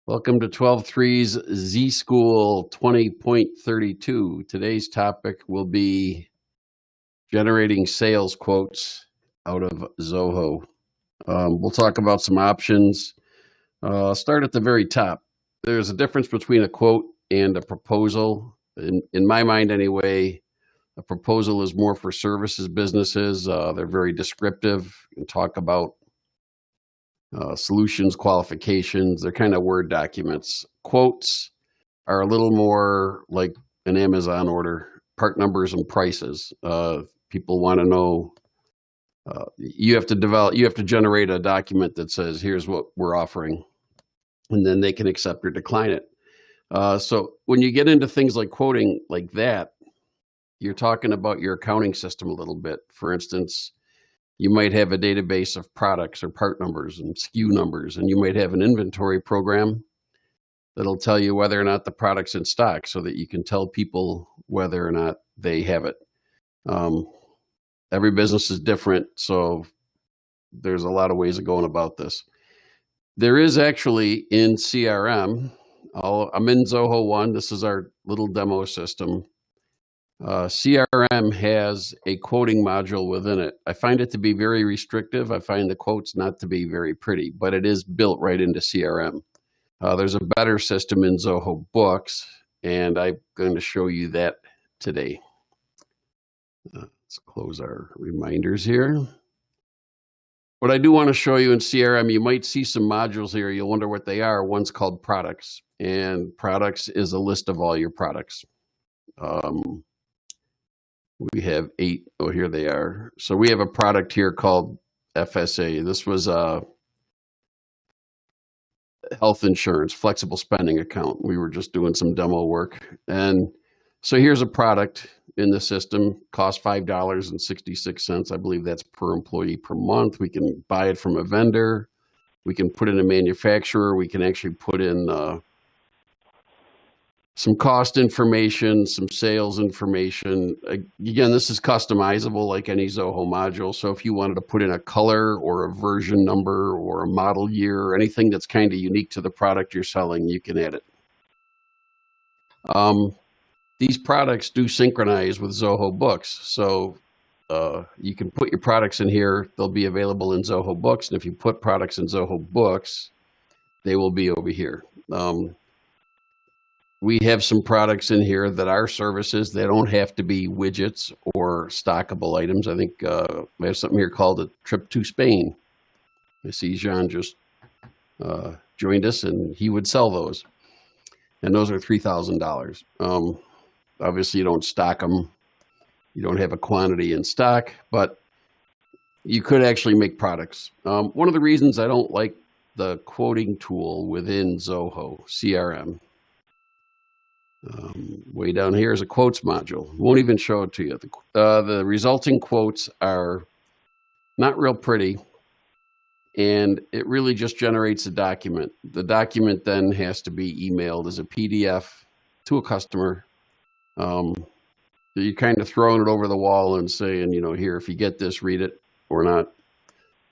Welcome to 12.3's Z School 20.32. Today's topic will be generating sales quotes out of Zoho. We'll talk about some options. Start at the very top. There's a difference between a quote and a proposal. In my mind anyway, a proposal is more for services businesses. They're very descriptive and talk about solutions, qualifications. They're kind of Word documents. Quotes are a little more like an Amazon order, part numbers and prices. People want to know, you have to generate a document that says, here's what we're offering, and then they can accept or decline it. So when you get into things like quoting like that, you're talking about your accounting system a little bit. For instance, you might have a database of products or part numbers and SKU numbers, and you might have an inventory program that'll tell you whether or not the product's in stock so that you can tell people whether or not they have it. Every business is different, so there's a lot of ways of going about this. There is actually in CRM, I'm in Zoho 1. This is our little demo system. CRM has a quoting module within it. I find it to be very restrictive. I find the quotes not to be very pretty, but it is built right into CRM. There's a better system in Zoho Books, and I'm going to show you that today. Let's close our reminders here. What I do want to show you in CRM, you might see some modules here. You'll wonder what they are. One's called products, and products is a list of all your products. We have 8. Oh, here they are. So we have a product here called FSA. This was a health insurance, flexible spending account. We were just doing some demo work. And so here's a product in the system, costs $5.66. I believe that's per employee per month. We can buy it from a vendor. We can put in a manufacturer. We can actually put in some cost information, some sales information. Again, this is customizable like any Zoho module. So if you wanted to put in a color or a version number or a model year or anything that's kind of unique to the product you're selling, you can add it. These products do synchronize with Zoho Books. So you can put your products in here. They'll be available in Zoho Books. And if you put products in Zoho Books, they will be over here. We have some products in here that are services. They don't have to be widgets or stockable items. I think we have something here called a trip to Spain. I see Jean just joined us, and he would sell those. And those are $3,000. Obviously, you don't stock them. You don't have a quantity in stock, but you could actually make products. One of the reasons I don't like the quoting tool within Zoho CRM, way down here is a quotes module. Won't even show it to you. The resulting quotes are not real pretty, and it really just generates a document. The document then has to be emailed as a PDF to a customer. You're kind of throwing it over the wall and saying, here, if you get this, read it or not.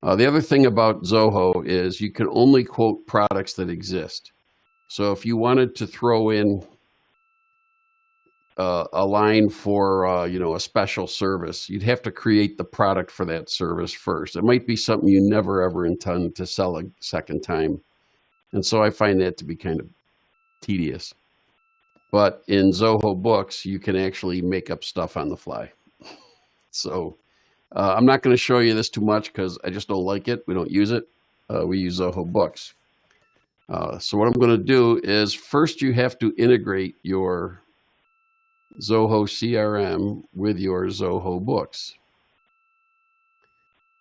The other thing about Zoho is you can only quote products that exist. So if you wanted to throw in a line for, a special service, you'd have to create the product for that service first. It might be something you never, ever intend to sell a second time. And so I find that to be kind of tedious. But in Zoho Books, you can actually make up stuff on the fly. So I'm not going to show you this too much because I just don't like it. We don't use it. We use Zoho Books. So what I'm going to do is first you have to integrate your Zoho CRM with your Zoho Books.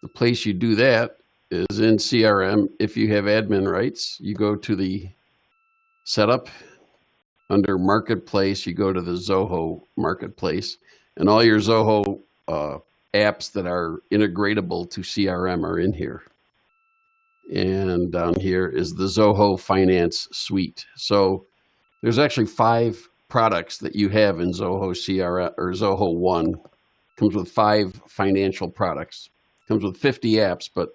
The place you do that is in CRM. If you have admin rights, you go to the setup. Under Marketplace, you go to the Zoho Marketplace, and all your Zoho apps that are integratable to CRM are in here. And down here is the Zoho Finance Suite. So there's actually 5 products that you have in Zoho CRM or Zoho 1. Comes with 5 financial products. Comes with 50 apps, but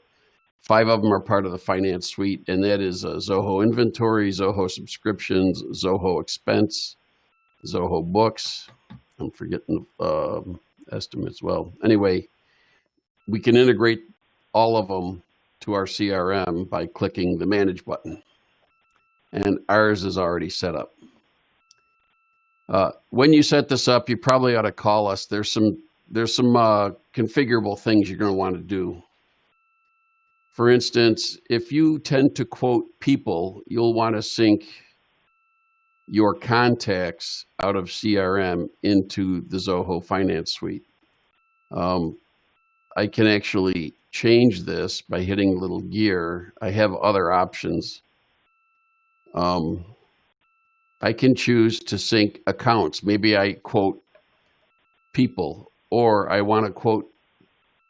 5 of them are part of the finance suite, and that is Zoho Inventory, Zoho Subscriptions, Zoho Expense, Zoho Books. I'm forgetting estimates. Well, anyway, we can integrate all of them to our CRM by clicking the Manage button. And ours is already set up. When you set this up, you probably ought to call us. There's some configurable things you're going to want to do. For instance, if you tend to quote people, you'll want to sync your contacts out of CRM into the Zoho Finance Suite. I can actually change this by hitting a little gear. I have other options. I can choose to sync accounts. Maybe I quote people, or I want to quote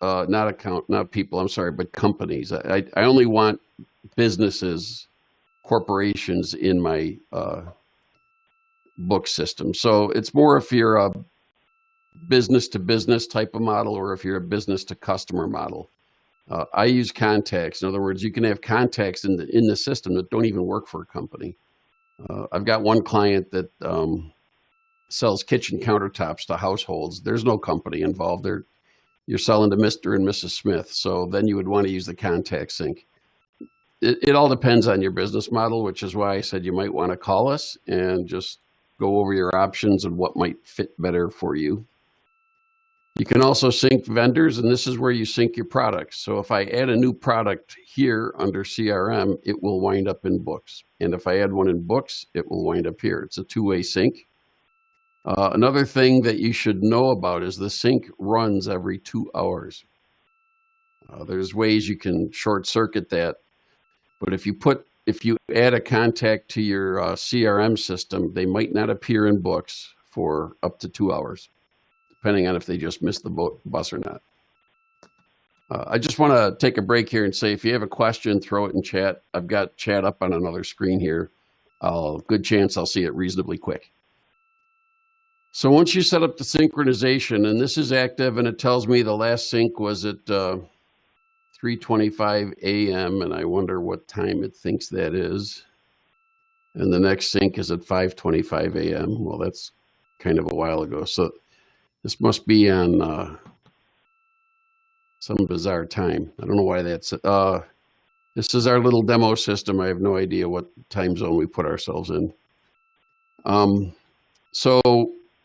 not people, I'm sorry, but companies. I only want businesses, corporations in my book system. So it's more if you're a business to business type of model, or if you're a business to customer model. I use contacts. In other words, you can have contacts in the system that don't even work for a company. I've got one client that sells kitchen countertops to households. There's no company involved. You're selling to Mr. and Mrs. Smith. So then you would want to use the contact sync. It all depends on your business model, which is why I said you might want to call us and just go over your options and what might fit better for you. You can also sync vendors, and this is where you sync your products. So if I add a new product here under CRM, it will wind up in Books. And if I add one in Books, it will wind up here. It's a two-way sync. Another thing that you should know about is the sync runs every 2 hours. There's ways you can short circuit that, but if you add a contact to your CRM system, they might not appear in Books for up to 2 hours, depending on if they just missed the bus or not. I just want to take a break here and say, if you have a question, throw it in chat. I've got chat up on another screen here. Good chance I'll see it reasonably quick. So once you set up the synchronization, and this is active, and it tells me the last sync was at 3:25 a.m., and I wonder what time it thinks that is. And the next sync is at 5:25 a.m. Well, that's kind of a while ago. So this must be on some bizarre time. I don't know why that's... this is our little demo system. I have no idea what time zone we put ourselves in. So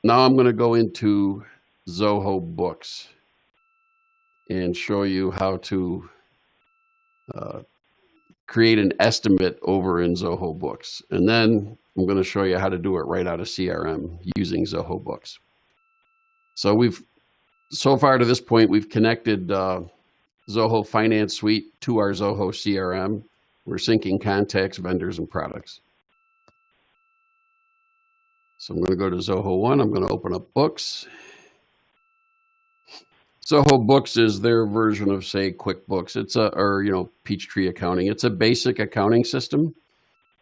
now I'm going to go into Zoho Books and show you how to create an estimate over in Zoho Books. And then I'm going to show you how to do it right out of CRM using Zoho Books. So far to this point, we've connected Zoho Finance Suite to our Zoho CRM. We're syncing contacts, vendors, and products. So I'm going to go to Zoho 1. I'm going to open up Books. Zoho Books is their version of, say, QuickBooks. It's Peachtree Accounting. It's a basic accounting system.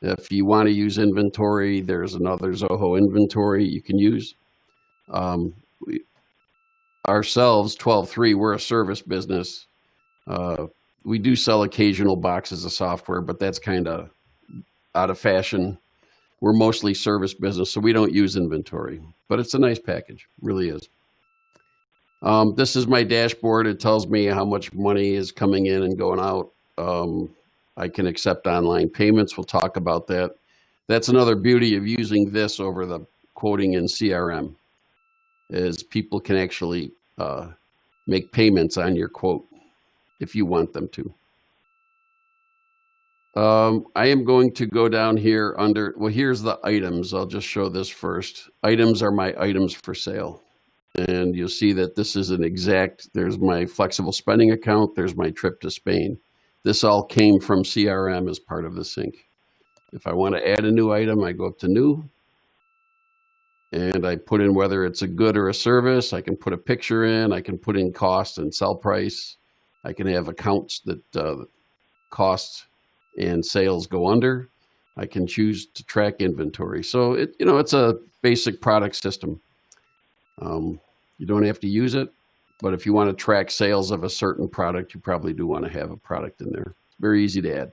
If you want to use inventory, there's another Zoho Inventory you can use. Ourselves, 12.3, we're a service business. We do sell occasional boxes of software, but that's kind of out of fashion. We're mostly service business, so we don't use inventory, but it's a nice package, really is. This is my dashboard. It tells me how much money is coming in and going out. I can accept online payments. We'll talk about that. That's another beauty of using this over the quoting in CRM, is people can actually make payments on your quote if you want them to. I am going to go down here under, well, here's the items. I'll just show this first. Items are my items for sale. And you'll see that this is an exact, there's my flexible spending account. There's my trip to Spain. This all came from CRM as part of the sync. If I want to add a new item, I go up to new. And I put in whether it's a good or a service. I can put a picture in. I can put in cost and sell price. I can have accounts that costs and sales go under. I can choose to track inventory. So it's a basic product system. You don't have to use it, But if you want to track sales of a certain product, you probably do want to have a product in there. It's very easy to add.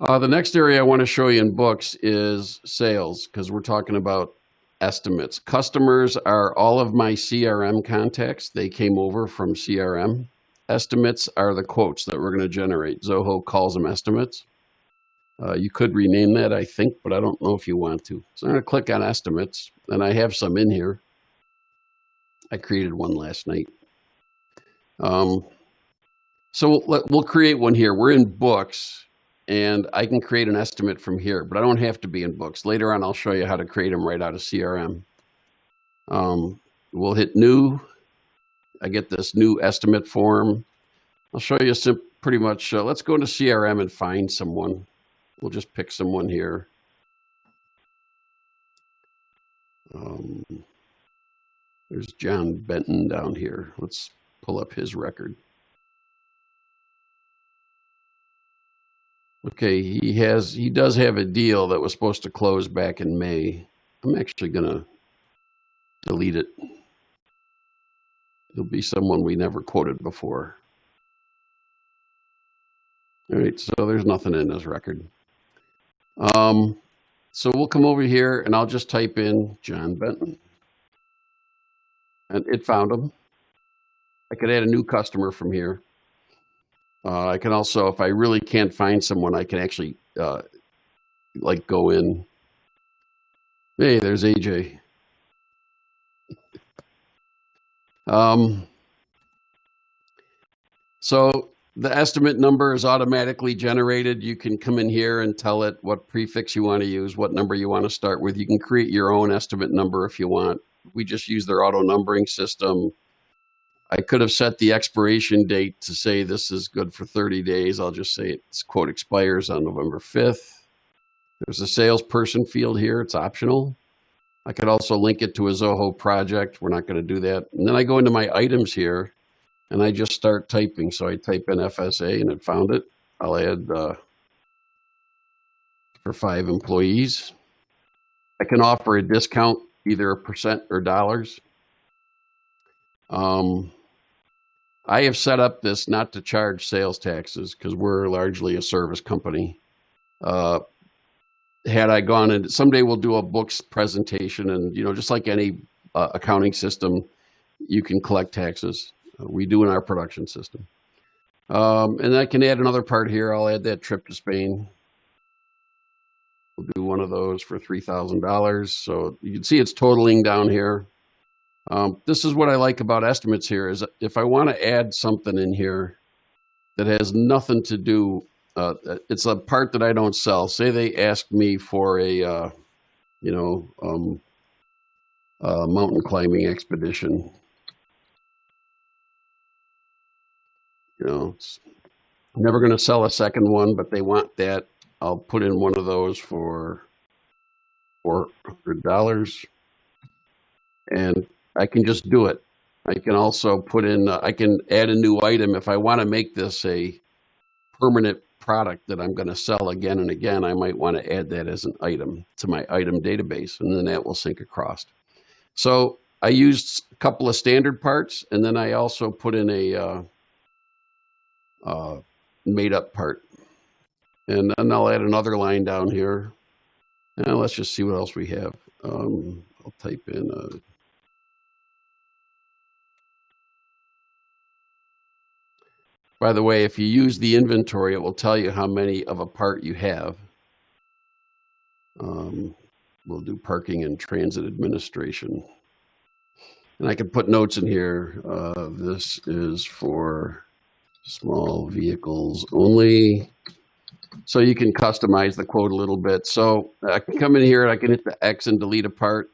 The next area I want to show you in books is sales, because we're talking about estimates. Customers are all of my CRM contacts. They came over from CRM. Estimates are the quotes that we're going to generate. Zoho calls them estimates. You could rename that, I think, but I don't know if you want to. So I'm going to click on estimates, and I have some in here. I created one last night. So we'll create one here. We're in books, and I can create an estimate from here, but I don't have to be in books. Later on, I'll show you how to create them right out of CRM. We'll hit new. I get this new estimate form. I'll show you pretty much. Let's go into CRM and find someone. We'll just pick someone here. There's John Benton down here. Let's pull up his record. Okay, he does have a deal that was supposed to close back in May. I'm actually gonna delete it. It'll be someone we never quoted before. All right, so there's nothing in this record. So we'll come over here and I'll just type in John Benton. And it found him. I could add a new customer from here. I can also, if I really can't find someone, I can actually like go in. Hey, there's AJ. So the estimate number is automatically generated. You can come in here and tell it what prefix you want to use, what number you want to start with. You can create your own estimate number if you want. We just use their auto numbering system. I could have set the expiration date to say this is good for 30 days. I'll just say this quote expires on November 5th. There's a salesperson field here. It's optional. I could also link it to a Zoho project. We're not going to do that. And then I go into my items here and I just start typing. So I type in FSA and it found it. I'll add for 5 employees. I can offer a discount, either a % or dollars. I have set up this not to charge sales taxes because we're largely a service company. Had I gone and someday we'll do a books presentation, and just like any accounting system, you can collect taxes. We do in our production system. And I can add another part here. I'll add that trip to Spain. We'll do one of those for $3,000. So you can see it's totaling down here. This is what I like about estimates here is if I want to add something in here that has nothing to do, it's a part that I don't sell. Say they ask me for a, mountain climbing expedition. It's never going to sell a second one, but they want that. I'll put in one of those for $400. And I can just do it. I can also put in, I can add a new item. If I want to make this a permanent product that I'm going to sell again and again, I might want to add that as an item to my item database, and then that will sync across. So I used a couple of standard parts, and then I also put in a made up part. And then I'll add another line down here. And let's just see what else we have. I'll type in by the way, if you use the inventory, it will tell you how many of a part you have. We'll do parking and transit administration. And I can put notes in here. This is for small vehicles only. So you can customize the quote a little bit. So I can come in here and I can hit the X and delete a part.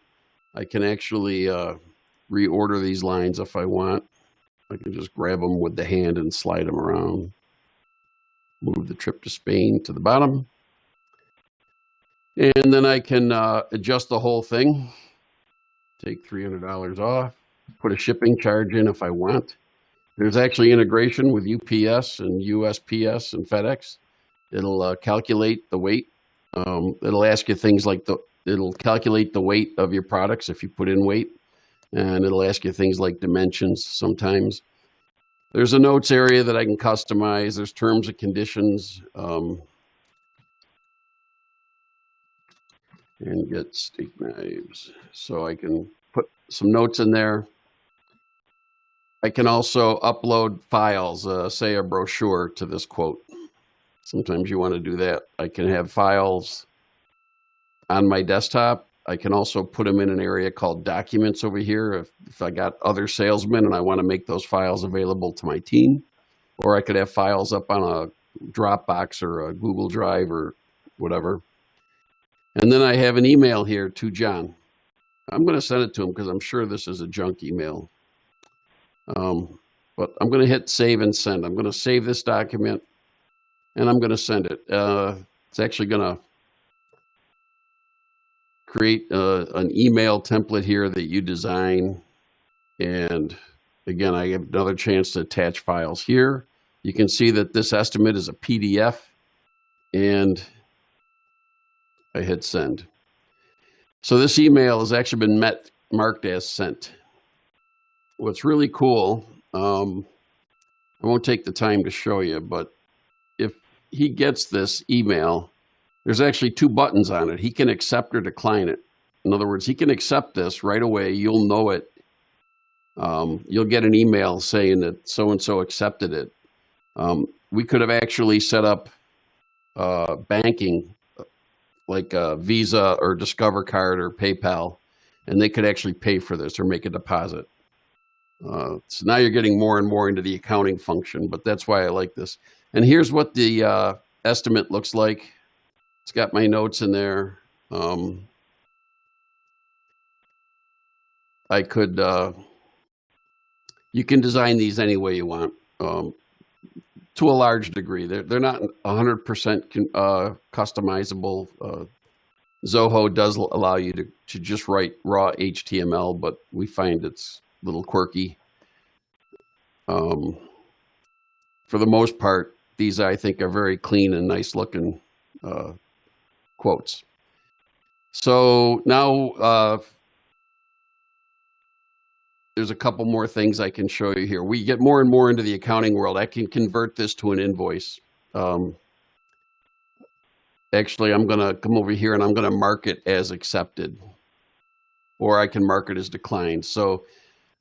I can actually reorder these lines if I want. I can just grab them with the hand and slide them around. Move the trip to Spain to the bottom. And then I can adjust the whole thing. Take $300 off. Put a shipping charge in if I want. There's actually integration with UPS and USPS and FedEx. It'll calculate the weight. It'll ask you things like it'll calculate the weight of your products if you put in weight. and it'll ask you things like dimensions sometimes. There's a notes area that I can customize. There's terms and conditions, and get steak knives. So I can put some notes in there. I can also upload files, say a brochure to this quote. Sometimes you want to do that. I can have files on my desktop. I can also put them in an area called documents over here if I got other salesmen and I want to make those files available to my team. Or I could have files up on a Dropbox or a Google Drive or whatever. And then I have an email here to John. I'm going to send it to him because I'm sure this is a junk email. But I'm going to hit save and send. I'm going to save this document and I'm going to send it. It's actually going to create an email template here that you design. And again, I have another chance to attach files here. You can see that this estimate is a PDF, and I hit send. So this email has actually been marked as sent. What's really cool, I won't take the time to show you, but if he gets this email, there's actually 2 buttons on it. He can accept or decline it. In other words, he can accept this right away. You'll know it. You'll get an email saying that so-and-so accepted it. We could have actually set up banking like Visa or Discover Card or PayPal, and they could actually pay for this or make a deposit. So now you're getting more and more into the accounting function, but that's why I like this. And here's what the estimate looks like. It's got my notes in there. I could, you can design these any way you want, to a large degree. They're not 100% customizable. Zoho does allow you to just write raw HTML, but we find it's a little quirky. For the most part, these I think are very clean and nice looking quotes. So now there's a couple more things I can show you here. We get more and more into the accounting world. I can convert this to an invoice. Actually, I'm going to come over here and I'm going to mark it as accepted, or I can mark it as declined. So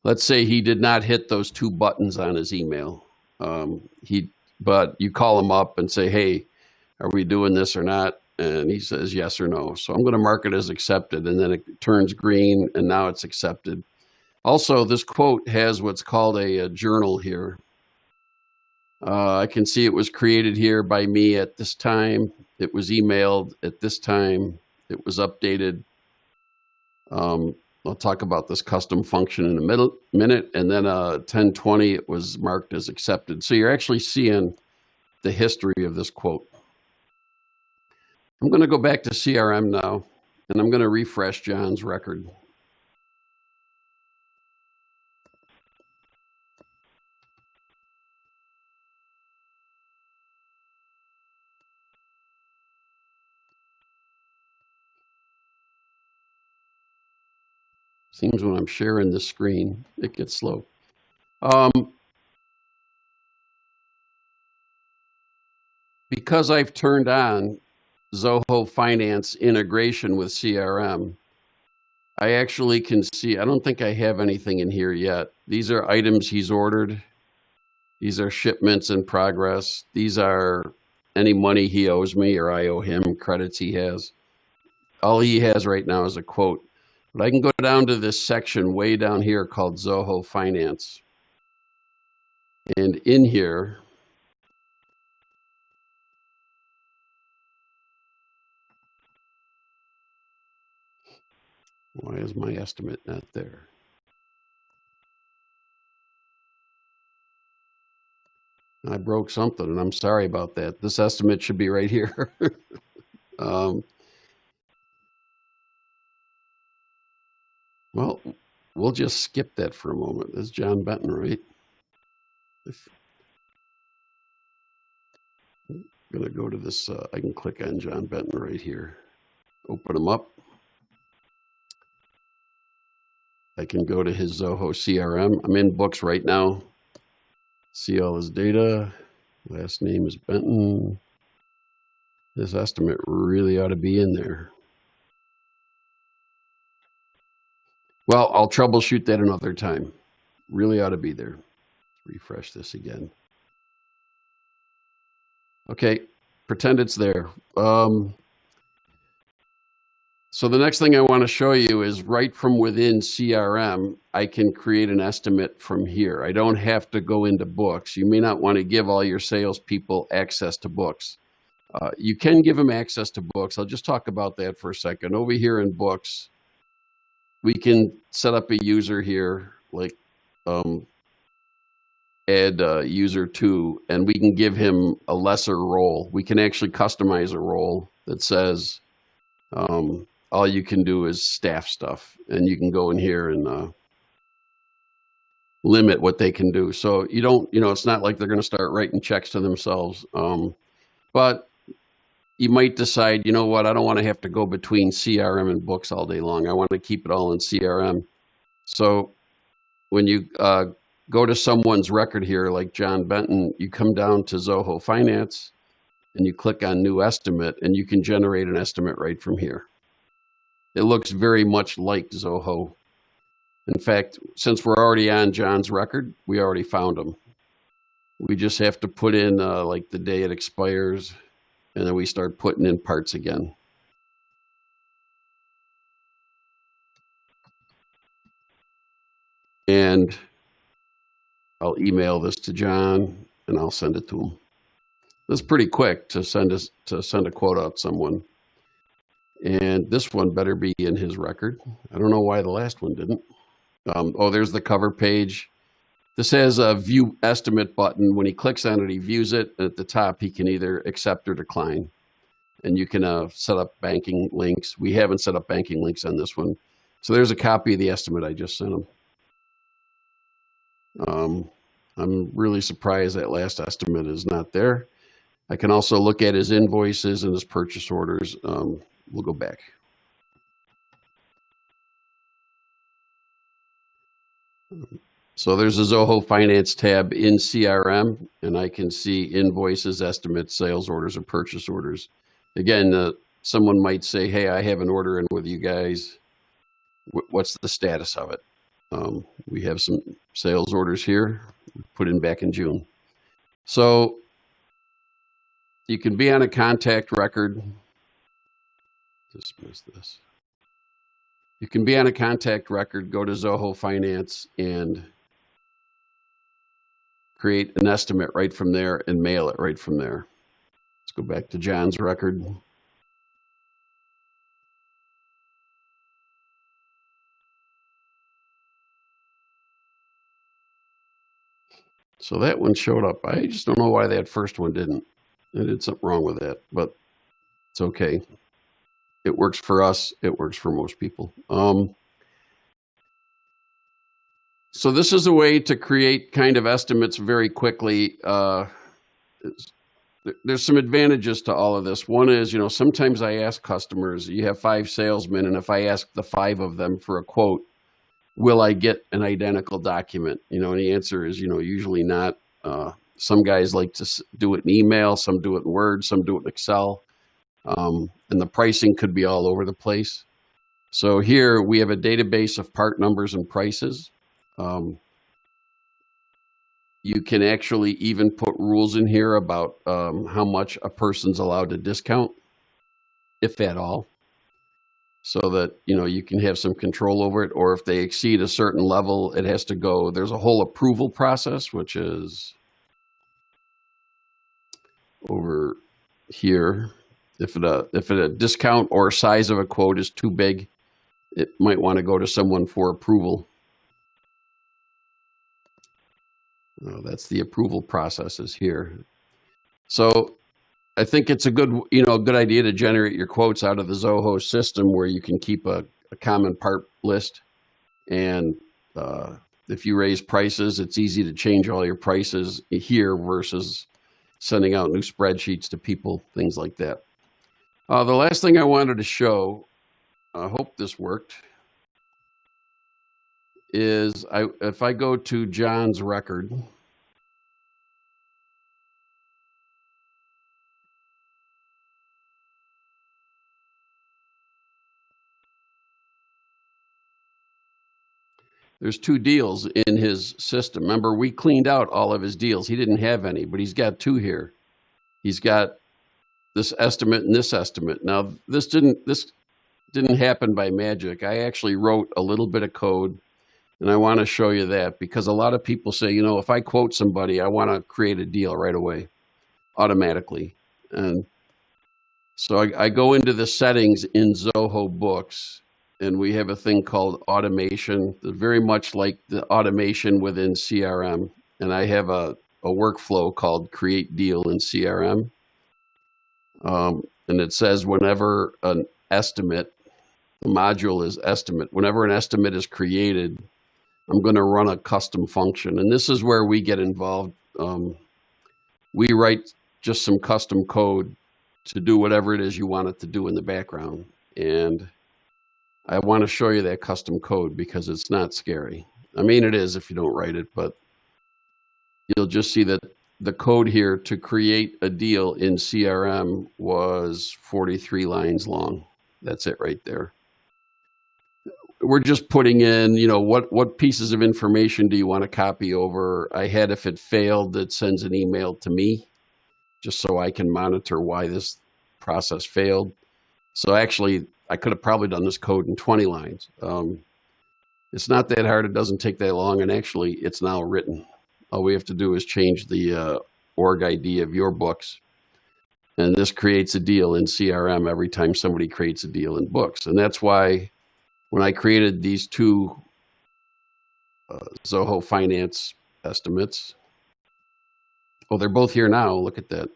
let's say he did not hit those 2 buttons on his email. But you call him up and say, hey, are we doing this or not? And he says yes or no. So I'm going to mark it as accepted, and then it turns green, and now it's accepted. Also, this quote has what's called a journal here. I can see it was created here by me at this time. It was emailed at this time. It was updated. I'll talk about this custom function in a minute. And then 10/20, it was marked as accepted. So you're actually seeing the history of this quote. I'm going to go back to CRM now, and I'm going to refresh John's record. Seems when I'm sharing the screen, it gets slow. Because I've turned on Zoho Finance integration with CRM, I actually can see, I don't think I have anything in here yet. These are items he's ordered. These are shipments in progress. These are any money he owes me or I owe him, credits he has. All he has right now is a quote. But I can go down to this section way down here called Zoho Finance. And in here, why is my estimate not there? I broke something, and I'm sorry about that. This estimate should be right here. Well, we'll just skip that for a moment. That's John Benton, right? I'm going to go to this. I can click on John Benton right here. Open them up. I can go to his Zoho CRM. I'm in Books right now. See all his data. Last name is Benton. This estimate really ought to be in there. Well, I'll troubleshoot that another time. Really ought to be there. Refresh this again. Okay, pretend it's there. So the next thing I want to show you is right from within CRM, I can create an estimate from here. I don't have to go into Books. You may not want to give all your salespeople access to Books. You can give them access to Books. I'll just talk about that for a second. Over here in Books, we can set up a user here, like add user 2, and we can give him a lesser role. We can actually customize a role that says, all you can do is staff stuff, and you can go in here and limit what they can do. So you don't, it's not like they're going to start writing checks to themselves. But you might decide, you know what, I don't want to have to go between CRM and Books all day long. I want to keep it all in CRM. So when you go to someone's record here, like John Benton, you come down to Zoho Finance and you click on New Estimate, and you can generate an estimate right from here. It looks very much like Zoho. In fact, since we're already on John's record, we already found him. We just have to put in like the day it expires, and then we start putting in parts again. And I'll email this to John, and I'll send it to him. This is pretty quick to send a quote out to someone. And this one better be in his record. I don't know why the last one didn't. Oh, there's the cover page. This has a view estimate button. When he clicks on it, he views it. And at the top, he can either accept or decline. And you can set up banking links. We haven't set up banking links on this one. So there's a copy of the estimate I just sent him. I'm really surprised that last estimate is not there. I can also look at his invoices and his purchase orders. We'll go back. So there's a Zoho Finance tab in CRM, and I can see invoices, estimates, sales orders, and purchase orders. Again, someone might say, hey, I have an order in with you guys. What's the status of it? We have some sales orders here, put in back in June. So you can be on a contact record. Dismiss this. You can be on a contact record, go to Zoho Finance and create an estimate right from there and mail it right from there. Let's go back to John's record. So that one showed up. I just don't know why that first one didn't. I did something wrong with that, but it's okay. It works for us. It works for most people. So this is a way to create kind of estimates very quickly. There's some advantages to all of this. One is, sometimes I ask customers, you have 5 salesmen, and if I ask the 5 of them for a quote, will I get an identical document? And the answer is, usually not. Some guys like to do it in email, some do it in Word, some do it in Excel. And the pricing could be all over the place. So here we have a database of part numbers and prices. You can actually even put rules in here about how much a person's allowed to discount, if at all, so that you can have some control over it. Or if they exceed a certain level, it has to go. There's a whole approval process, which is over here. If a discount or size of a quote is too big, it might want to go to someone for approval. That's the approval processes here. So I think it's a good idea to generate your quotes out of the Zoho system, where you can keep a common part list. And if you raise prices, it's easy to change all your prices here versus sending out new spreadsheets to people, things like that. The last thing I wanted to show, I hope this worked. is if I go to John's record, there's 2 deals in his system. Remember, we cleaned out all of his deals. He didn't have any, but he's got 2 here. He's got this estimate and this estimate. Now, this didn't happen by magic. I actually wrote a little bit of code, and I want to show you that because a lot of people say, if I quote somebody, I want to create a deal right away, automatically. And so I go into the settings in Zoho Books, and we have a thing called automation, very much like the automation within CRM. And I have a workflow called Create Deal in CRM. And it says whenever an estimate, the module is estimate, whenever an estimate is created, I'm going to run a custom function. And this is where we get involved. We write just some custom code to do whatever it is you want it to do in the background. And I want to show you that custom code because it's not scary. I mean, it is if you don't write it, but you'll just see that the code here to create a deal in CRM was 43 lines long. That's it right there. We're just putting in, what pieces of information do you want to copy over? I had, if it failed, it sends an email to me just so I can monitor why this process failed. So actually, I could have probably done this code in 20 lines. It's not that hard. It doesn't take that long. And actually, it's now written. All we have to do is change the org ID of your books. And this creates a deal in CRM every time somebody creates a deal in books. And that's why when I created these 2 Zoho Finance estimates, they're both here now. Look at that.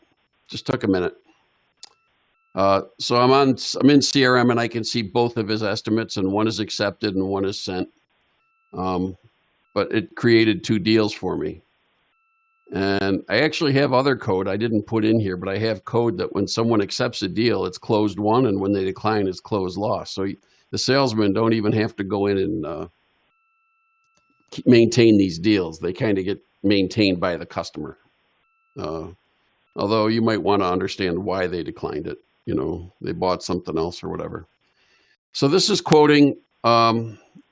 Just took a minute. So I'm in CRM and I can see both of his estimates, and one is accepted and one is sent. But it created 2 deals for me. And I actually have other code I didn't put in here, but I have code that when someone accepts a deal, it's closed won, and when they decline, it's closed lost. So the salesmen don't even have to go in and maintain these deals. They kind of get maintained by the customer. Although you might want to understand why they declined it. They bought something else or whatever. So this is quoting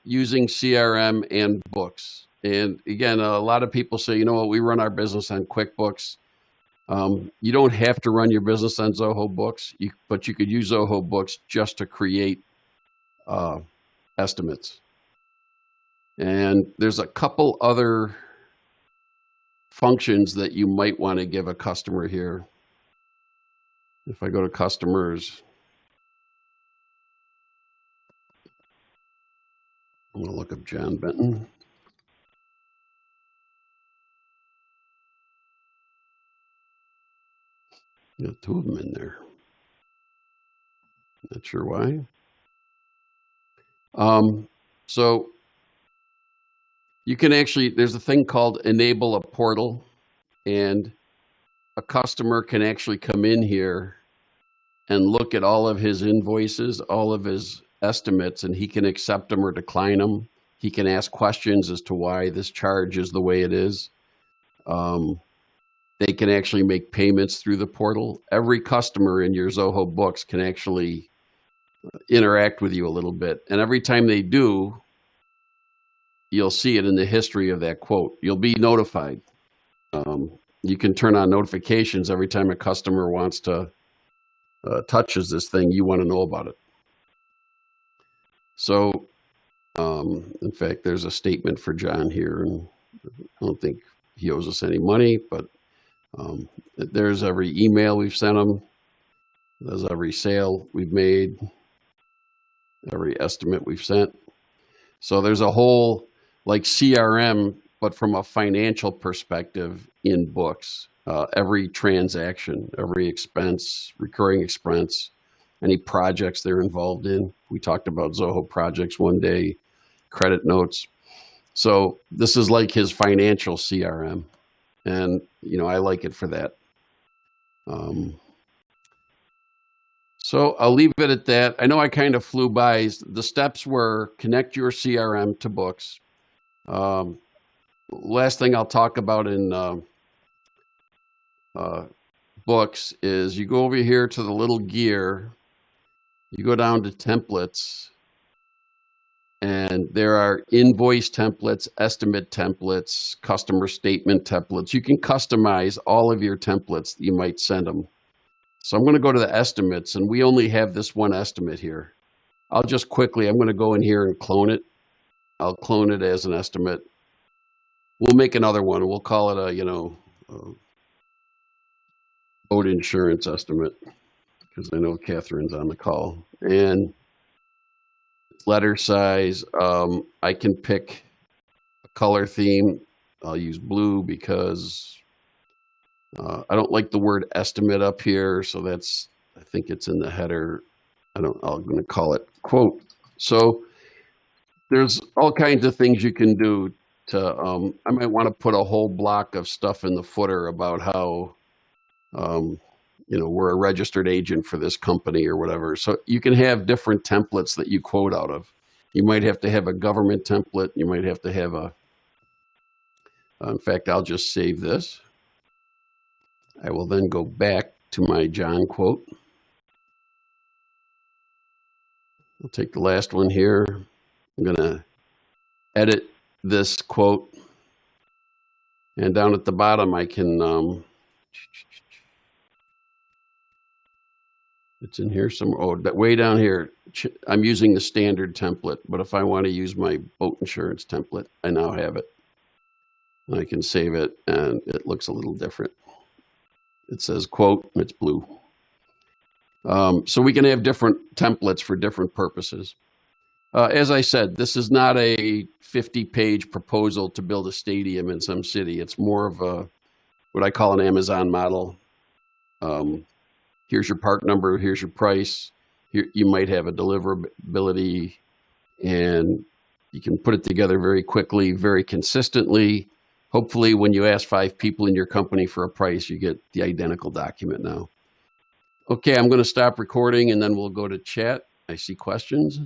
using CRM and books. And again, a lot of people say, we run our business on QuickBooks. You don't have to run your business on Zoho Books, but you could use Zoho Books just to create estimates. And there's a couple other functions that you might want to give a customer here. If I go to customers, I'm going to look up John Benton. Got 2 of them in there. Not sure why. So you can actually, there's a thing called enable a portal, and a customer can actually come in here and look at all of his invoices, all of his estimates, and he can accept them or decline them. He can ask questions as to why this charge is the way it is. They can actually make payments through the portal. Every customer in your Zoho Books can actually interact with you a little bit. And every time they do, you'll see it in the history of that quote. You'll be notified. You can turn on notifications every time a customer wants to touches this thing. You want to know about it. So, in fact, there's a statement for John here, and I don't think he owes us any money, but there's every email we've sent him. There's every sale we've made, every estimate we've sent. So there's a whole like CRM, but from a financial perspective in books. Every transaction, every expense, recurring expense, any projects they're involved in. We talked about Zoho projects one day, credit notes. So this is like his financial CRM. And, I like it for that. So I'll leave it at that. I know I kind of flew by. The steps were connect your CRM to books, Last thing I'll talk about in books is you go over here to the little gear, you go down to templates, and there are invoice templates, estimate templates, customer statement templates. You can customize all of your templates that you might send them. So I'm going to go to the estimates, and we only have this one estimate here. I'm going to go in here and clone it. I'll clone it as an estimate. We'll make another one. We'll call it a boat insurance estimate, because I know Catherine's on the call. And letter size, I can pick a color theme. I'll use blue because I don't like the word estimate up here, so I think it's in the header. I'm going to call it quote. So there's all kinds of things you can do to, I might want to put a whole block of stuff in the footer about how, we're a registered agent for this company or whatever. So you can have different templates that you quote out of. You might have to have a government template. You might have to have in fact, I'll just save this. I will then go back to my John quote. I'll take the last one here. I'm going to edit this quote. And down at the bottom, I can, it's in here somewhere. Oh, way down here, I'm using the standard template. But if I want to use my boat insurance template, I now have it. And I can save it, and it looks a little different. It says quote, and it's blue. So we can have different templates for different purposes. As I said, this is not a 50-page proposal to build a stadium in some city. It's more of what I call an Amazon model. Here's your part number, here's your price. Here, you might have a deliverability, and you can put it together very quickly, very consistently. Hopefully, when you ask 5 people in your company for a price, you get the identical document now. Okay, I'm going to stop recording, and then we'll go to chat. I see questions.